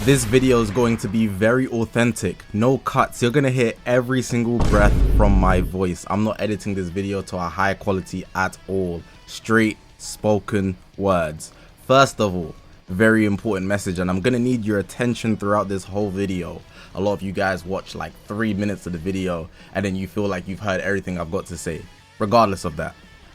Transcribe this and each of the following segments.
This video is going to be very authentic, no cuts. You're gonna hear every single breath from my voice. I'm not editing this video to a high quality at all. Straight spoken words. First of all, very important message, and I'm gonna need your attention throughout this whole video. A lot of you guys watch like 3 minutes of the video and then you feel like you've heard everything I've got to say. Regardless of that,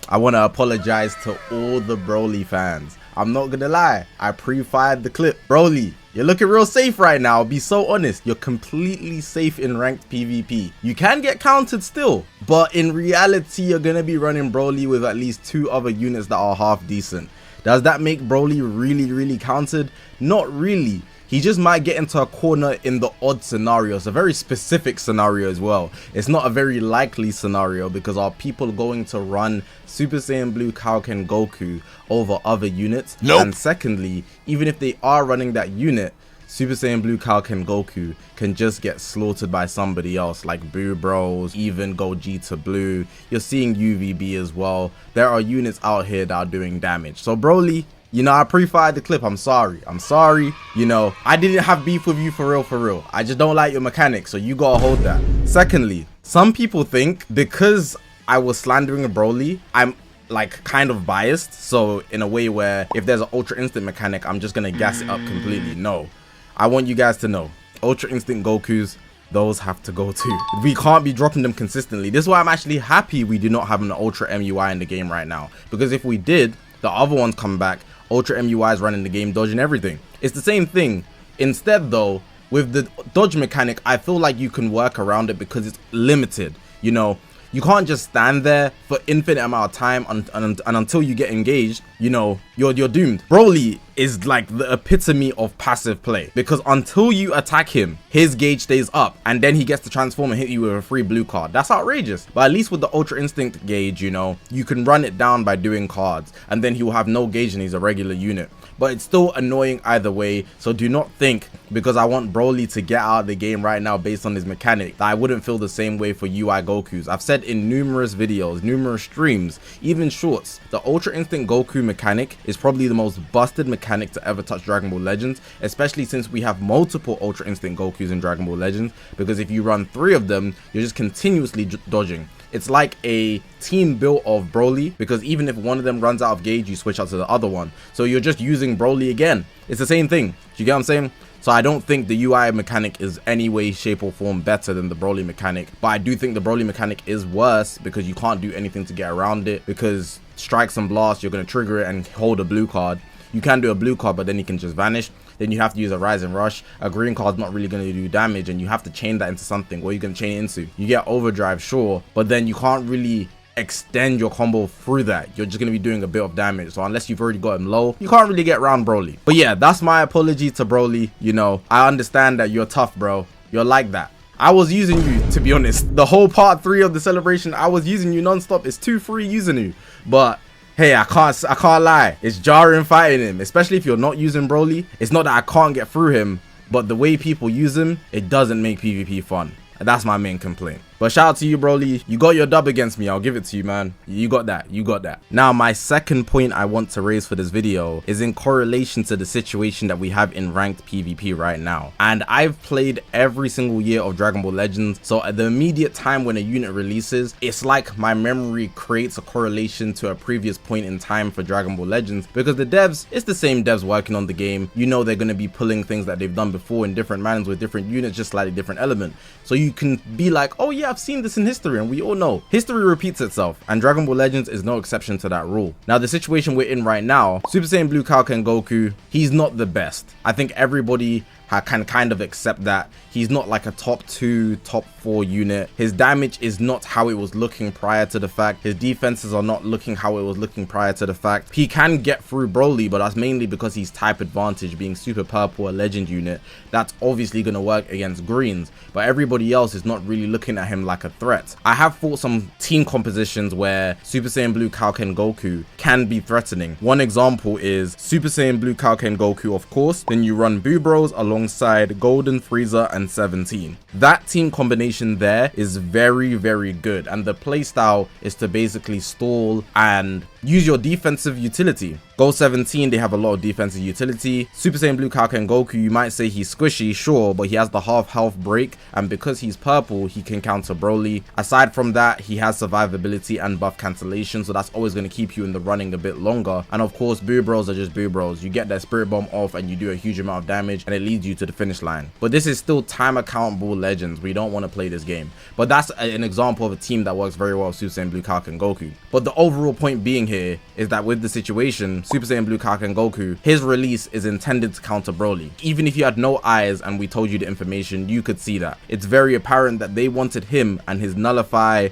I want to apologize to all the Broly fans. I'm not gonna lie, I pre-fired the clip. Broly, you're looking real safe right now. I'll be so honest, you're completely safe in ranked PvP. You can get countered still, but in reality you're gonna be running Broly with at least 2 other units that are half decent. Does that make Broly really countered? Not really. He just might get into a corner in the odd scenario. It's a very specific scenario as well. It's not a very likely scenario because are people going to run Super Saiyan Blue Kaioken Goku over other units? Nope. And secondly, even if they are running that unit, Super Saiyan Blue Kaioken Goku can just get slaughtered by somebody else like Boo Bros, even Gogeta Blue. You're seeing UVB as well. There are units out here that are doing damage. So Broly, you know, I pre-fired the clip. I'm sorry. You know, I didn't have beef with you for real. I just don't like your mechanics, so you gotta hold that. Secondly, some people think because I was slandering a Broly, I'm like kind of biased. So in a way where if there's an Ultra Instinct mechanic, I'm just gonna gas it up completely. No, I want you guys to know, Ultra Instinct Gokus, those have to go too. We can't be dropping them consistently. This is why I'm actually happy we do not have an Ultra MUI in the game right now. Because if we did, the other ones come back, Ultra MUI is running the game, dodging everything. It's the same thing. Instead though, with the dodge mechanic, I feel like you can work around it because it's limited. You know, you can't just stand there for infinite amount of time and until you get engaged, you know, you're doomed. Broly is like the epitome of passive play because until you attack him, his gauge stays up and then he gets to transform and hit you with a free blue card. That's outrageous. But at least with the Ultra Instinct gauge, you know, you can run it down by doing cards and then he will have no gauge and he's a regular unit. But it's still annoying either way, so do not think because I want Broly to get out of the game right now based on his mechanic that I wouldn't feel the same way for UI Gokus. I've said in numerous videos, numerous streams, even shorts, the Ultra Instinct Goku mechanic is probably the most busted mechanic to ever touch Dragon Ball Legends, especially since we have multiple Ultra Instinct Gokus in Dragon Ball Legends, because if you run 3 of them, you're just continuously dodging. It's like a team build of Broly because even if one of them runs out of gauge, you switch out to the other one. So you're just using Broly again. It's the same thing. Do you get what I'm saying? So I don't think the UI mechanic is any way, shape or form better than the Broly mechanic. But I do think the Broly mechanic is worse because you can't do anything to get around it because strikes and blasts, you're going to trigger it and hold a blue card. You can do a blue card, but then he can just vanish. Then you have to use a Rise and Rush. A green card's not really going to do damage, and you have to chain that into something. What are you going to chain it into? You get Overdrive, sure, but then you can't really extend your combo through that. You're just going to be doing a bit of damage. So unless you've already got him low, you can't really get around Broly. But yeah, that's my apology to Broly. You know, I understand that you're tough, bro. You're like that. I was using you, to be honest. The whole part 3 of the celebration, I was using you non-stop. It's 2 free using you, but hey, I can't lie. It's jarring fighting him, especially if you're not using Broly. It's not that I can't get through him, but the way people use him, it doesn't make PvP fun. And that's my main complaint. But shout out to you, Broly. You got your dub against me. I'll give it to you, man. You got that. You got that. Now, my second point I want to raise for this video is in correlation to the situation that we have in ranked PvP right now. And I've played every single year of Dragon Ball Legends. So at the immediate time when a unit releases, it's like my memory creates a correlation to a previous point in time for Dragon Ball Legends. Because the devs, it's the same devs working on the game. You know they're going to be pulling things that they've done before in different manners with different units, just slightly different element. So you can be like, oh yeah, I've seen this in history, and we all know history repeats itself, and Dragon Ball Legends is no exception to that rule. Now, the situation we're in right now, Super Saiyan Blue Kaioken Goku, he's not the best. I think everybody can kind of accept that he's not like a top 2, top 4 unit. His damage is not how it was looking prior to the fact. His defenses are not looking how it was looking prior to the fact. He can get through Broly, but that's mainly because he's type advantage, being super purple, a legend unit. That's obviously going to work against greens, but everybody else is not really looking at him like a threat. I have fought some team compositions where Super Saiyan Blue Kaioken Goku can be threatening. One example is Super Saiyan Blue Kaioken Goku, of course, then you run Boo Bros alongside Golden Frieza and 17. That team combination there is very good, and the playstyle is to basically stall and use your defensive utility. Goal 17, they have a lot of defensive utility. Super Saiyan Blue Kaioken Goku, you might say he's squishy, sure, but he has the half health break, and because he's purple, he can counter Broly. Aside from that, he has survivability and buff cancellation, so that's always going to keep you in the running a bit longer. And of course, Boo Bros are just Boo Bros. You get their Spirit Bomb off and you do a huge amount of damage, and it leads you to the finish line. But this is still time accountable Legends. We don't want to play this game. But that's an example of a team that works very well with Super Saiyan Blue Kaioken Goku. But the overall point being here is that with the situation, Super Saiyan Blue Kaioken Goku, his release is intended to counter Broly. Even if you had no eyes and we told you the information, you could see that. It's very apparent that they wanted him and his nullify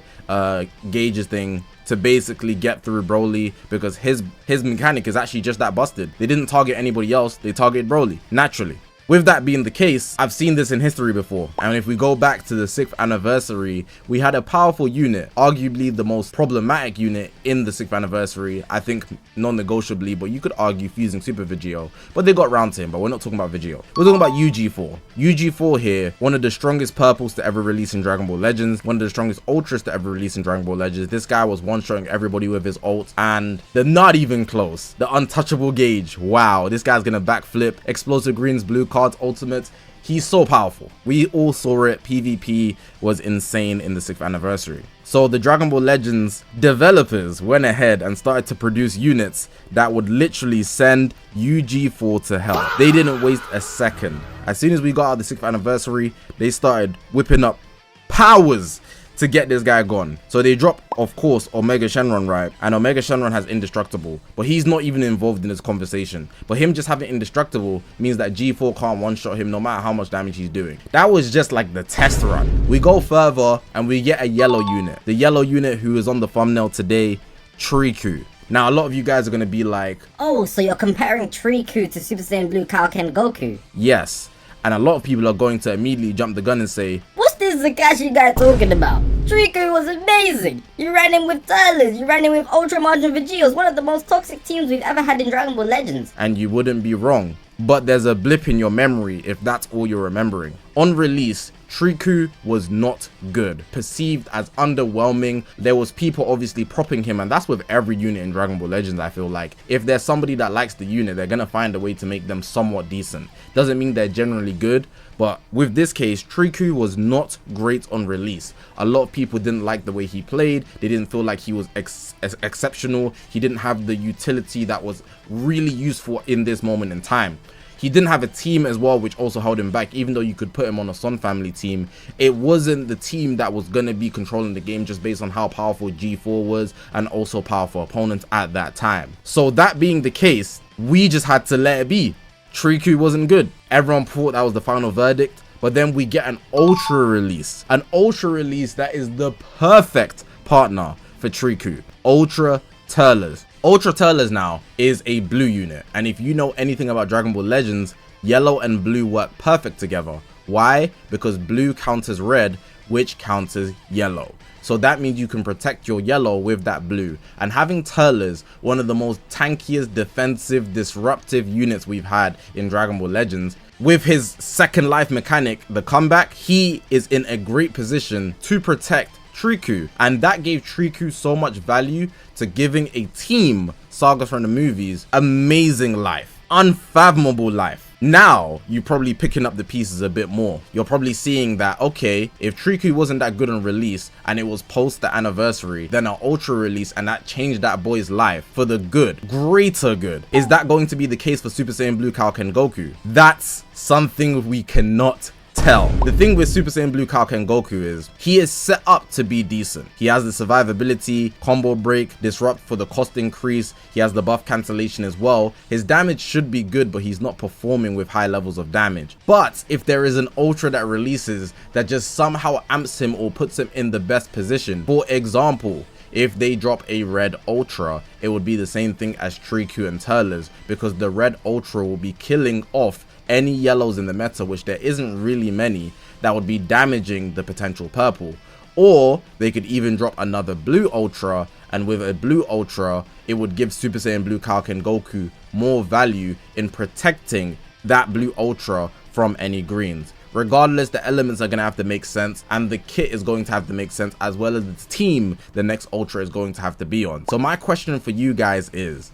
gauges thing to basically get through Broly, because his mechanic is actually just that busted. They didn't target anybody else, they targeted Broly, naturally. With that being the case, I've seen this in history before, and if we go back to the 6th anniversary, we had a powerful unit, arguably the most problematic unit in the 6th anniversary, I think non-negotiably, but you could argue fusing Super Vegito, but they got round to him. But we're not talking about Vegito, we're talking about UG4. UG4 here, one of the strongest purples to ever release in Dragon Ball Legends, one of the strongest ultras to ever release in Dragon Ball Legends. This guy was one-shotting everybody with his ult, and they're not even close. The untouchable gauge, wow, this guy's gonna backflip, explosive greens, blue cards, ultimates. He's so powerful. We all saw it. PvP was insane in the 6th anniversary. So the Dragon Ball Legends developers went ahead and started to produce units that would literally send UG4 to hell. They didn't waste a second. As soon as we got out the 6th anniversary, they started whipping up powers to get this guy gone. So they drop, of course, Omega Shenron, right? And Omega Shenron has Indestructible, but he's not even involved in this conversation. But him just having Indestructible means that G4 can't one-shot him no matter how much damage he's doing. That was just like the test run. We go further and we get a yellow unit. The yellow unit who is on the thumbnail today, Triku. Now, a lot of you guys are going to be like, oh, so you're comparing Triku to Super Saiyan Blue Kaioken Goku? Yes. And a lot of people are going to immediately jump the gun and say, what's this Zakashi guy talking about? Triku was amazing. You ran in with Turles, you ran in with Ultra Margin Vegitos, one of the most toxic teams we've ever had in Dragon Ball Legends. And you wouldn't be wrong. But there's a blip in your memory if that's all you're remembering. On release, Triku was not good, perceived as underwhelming. There was people obviously propping him, and that's with every unit in Dragon Ball Legends. I feel like if there's somebody that likes the unit, they're gonna find a way to make them somewhat decent. Doesn't mean they're generally good, but with this case, Triku was not great on release. A lot of people didn't like the way he played. They didn't feel like he was exceptional. He didn't have the utility that was really useful in this moment in time. He didn't have a team as well, which also held him back. Even though you could put him on a Son family team, it wasn't the team that was going to be controlling the game just based on how powerful G4 was and also powerful opponents at that time. So that being the case, we just had to let it be. Triku wasn't good. Everyone thought that was the final verdict, but then we get an ultra release. An ultra release that is the perfect partner for Triku. Ultra Turles. Ultra Turles now is a blue unit, and if you know anything about Dragon Ball Legends, yellow and blue work perfect together. Why? Because blue counters red, which counters yellow. So that means you can protect your yellow with that blue. And having Turles, one of the most tankiest, defensive, disruptive units we've had in Dragon Ball Legends, with his second life mechanic, the comeback, he is in a great position to protect Triku, and that gave Triku so much value to giving a team, Saga from the movies, amazing life, unfathomable life. Now you're probably picking up the pieces a bit more. You're probably seeing that, okay, if Triku wasn't that good on release and it was post the anniversary, then an ultra release, and that changed that boy's life for the good, greater good. Is that going to be the case for Super Saiyan Blue Kaioken Goku? That's something we cannot tell. The thing with Super Saiyan Blue Kaioken Goku is he is set up to be decent. He has the survivability, combo break, disrupt for the cost increase. He has the buff cancellation as well. His damage should be good, but he's not performing with high levels of damage. But if there is an ultra that releases that just somehow amps him or puts him in the best position, for example, if they drop a red ultra, it would be the same thing as Triku and Turles, because the red ultra will be killing off any yellows in the meta, which there isn't really many, that would be damaging the potential purple. Or they could even drop another blue ultra, and with a blue ultra, it would give Super Saiyan Blue Kaioken Goku more value in protecting that blue ultra from any greens. Regardless, the elements are going to have to make sense, and the kit is going to have to make sense, as well as the team the next Ultra is going to have to be on. So my question for you guys is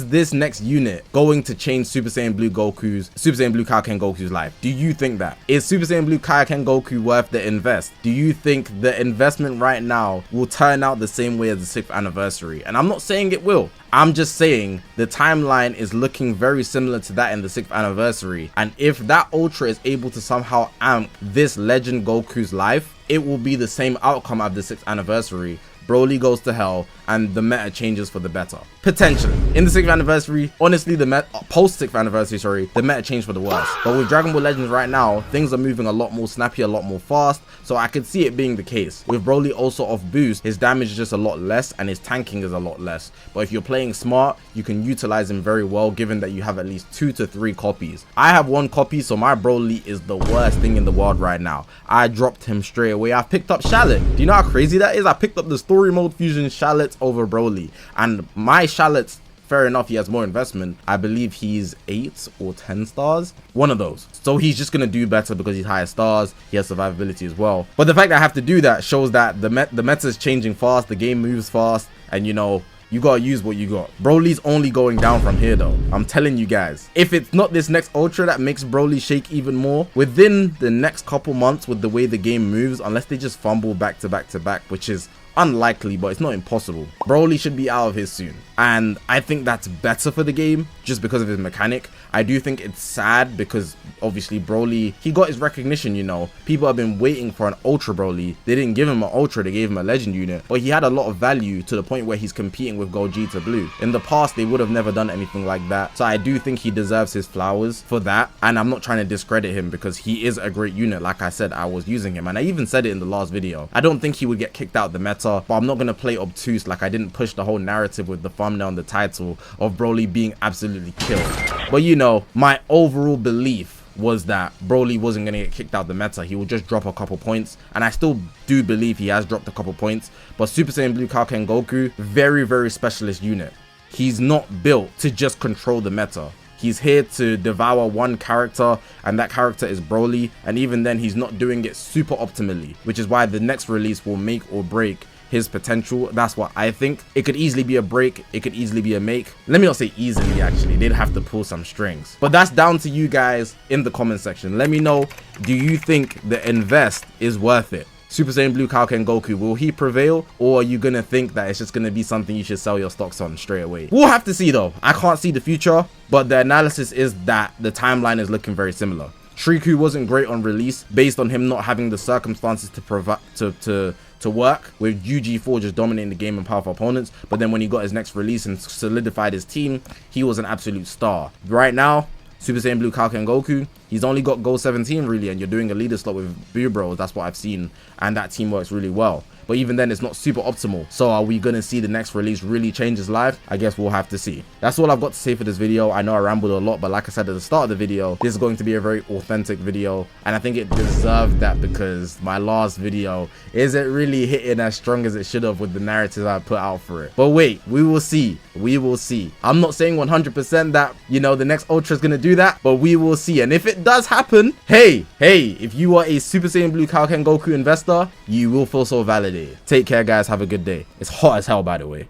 this next unit going to change Super Saiyan Blue Kaioken Goku's life? Do you think that? Is Super Saiyan Blue Kaioken Goku worth the invest? Do you think the investment right now will turn out the same way as the 6th anniversary? And I'm not saying it will. I'm just saying the timeline is looking very similar to that in the 6th anniversary. And if that Ultra is able to somehow amp this Legend Goku's life, it will be the same outcome of the 6th anniversary. Broly goes to hell and the meta changes for the better. Potentially. In the 6th anniversary, honestly, the post 6th anniversary, sorry, the meta changed for the worse. But with Dragon Ball Legends right now, things are moving a lot more snappy, a lot more fast. So I could see it being the case. With Broly also off boost, his damage is just a lot less and his tanking is a lot less. But if you're playing smart, you can utilize him very well, given that you have at least 2 to 3 copies. I have 1 copy, so my Broly is the worst thing in the world right now. I dropped him straight away. I picked up Shallot. Do you know how crazy that is? I picked up the story mode fusion Shallot over Broly. And my Shallot's, fair enough, he has more investment. I believe he's 8 or 10 stars. One of those. So he's just going to do better because he's higher stars. He has survivability as well. But the fact that I have to do that shows that the meta is changing fast. The game moves fast. And you know, you gotta use what you got. Broly's only going down from here though. I'm telling you guys. If it's not this next Ultra that makes Broly shake even more, within the next couple months with the way the game moves, unless they just fumble back to back to back, which is unlikely, but it's not impossible, Broly should be out of his soon. And I think that's better for the game just because of his mechanic. I do think it's sad because obviously Broly, he got his recognition, you know. People have been waiting for an Ultra Broly. They didn't give him an Ultra, they gave him a Legend unit. But he had a lot of value to the point where he's competing with Gogeta Blue. In the past, they would have never done anything like that. So I do think he deserves his flowers for that. And I'm not trying to discredit him because he is a great unit. Like I said, I was using him. And I even said it in the last video. I don't think he would get kicked out the meta, but I'm not going to play obtuse. Like I didn't push the whole narrative with the thumbnail and the title of Broly being absolutely killed. But you know, my overall belief was that Broly wasn't going to get kicked out the meta. He would just drop a couple points, and I still do believe he has dropped a couple points. But Super Saiyan Blue Kaioken Goku, very, very specialist unit. He's not built to just control the meta. He's here to devour one character, and that character is Broly, and even then he's not doing it super optimally, which is why the next release will make or break his potential. That's what I think. It could easily be a break, it could easily be a make. Let me not say easily, actually, they'd have to pull some strings. But that's down to you guys in the comment section. Let me know, do you think the invest is worth it? Super Saiyan Blue Kaioken Goku, will he prevail, or are you gonna think that it's just gonna be something you should sell your stocks on straight away? We'll have to see though. I can't see the future, but the analysis is that the timeline is looking very similar. Shriku wasn't great on release based on him not having the circumstances to provide to work, with UG4 just dominating the game and powerful opponents. But then when he got his next release and solidified his team, he was an absolute star. Right now, Super Saiyan Blue Kaioken Goku, he's only got Gold 17 really, and you're doing a leader slot with Boo Bros. That's what I've seen, and that team works really well. But even then, it's not super optimal. So are we gonna see the next release really change his life? I guess we'll have to see. That's all I've got to say for this video. I know I rambled a lot, but like I said at the start of the video, this is going to be a very authentic video, and I think it deserved that because my last video isn't really hitting as strong as it should have with the narrative I put out for it. But wait, we will see. We will see. I'm not saying 100% that, you know, the next Ultra is gonna do that, but we will see. And if it does happen, hey, if you are a Super Saiyan Blue Kaioken Goku investor, you will feel so validated. Take care, guys. Have a good day. It's hot as hell, by the way.